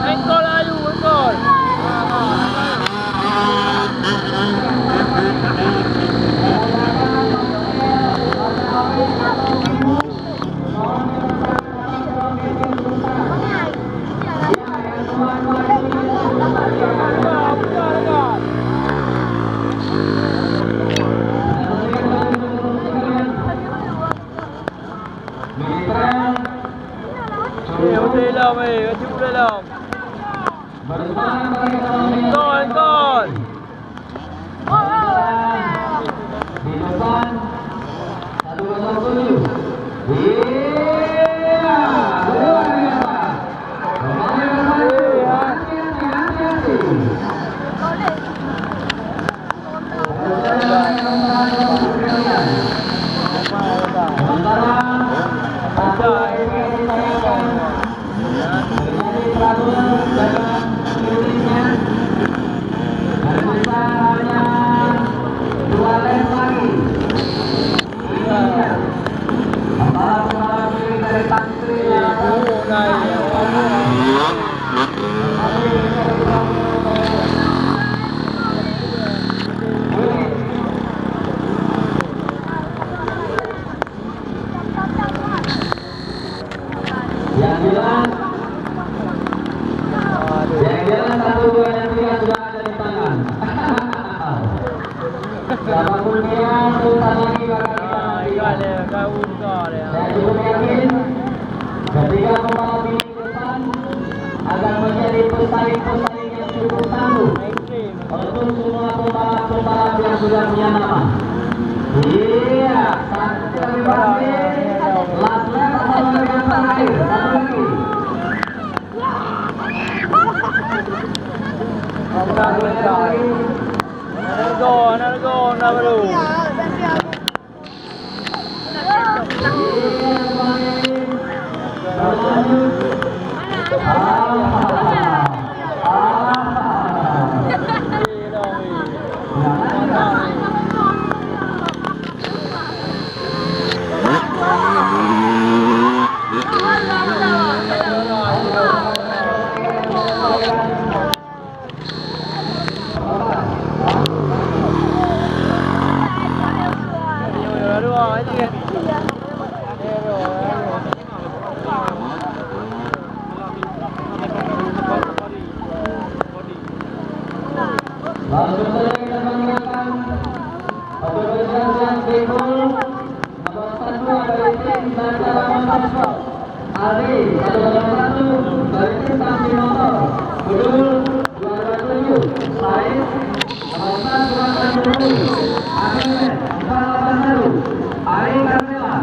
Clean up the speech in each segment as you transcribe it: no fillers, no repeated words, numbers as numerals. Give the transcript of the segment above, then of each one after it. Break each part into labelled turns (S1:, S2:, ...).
S1: Engkol ayu, engkol. Udah lah, meh, udah lah. Engkol, engkol.
S2: Di depan 107. Iya, luar biasa. Yang jelas 1, 2, dan 3 sudah ada di tangan. Siapapun dia, sultan lagi bakal kita saya cukup yakin ketika pembalap ini ke depan akan menjadi pesaing-pesaing yang cukup tangguh untuk semua pembalap-pembalap yang sudah punya nama. Iya, satu lagi last lap atau yang terakhir, satu lagi.
S1: Another goal, another goal.
S2: Langsung saja kita mendengarkan operasi Bikul nomor 1 dari tim Bandara Motorsport Ali 121 dari tim Taksi Motor Bedul 227 Said nomor 227 Ahmed 481 Ari Carmela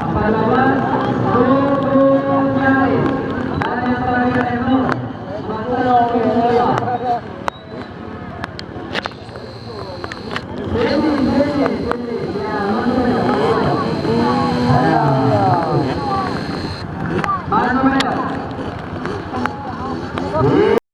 S2: 412 Tutu Nyari dan yang terakhir Eno 42. Mana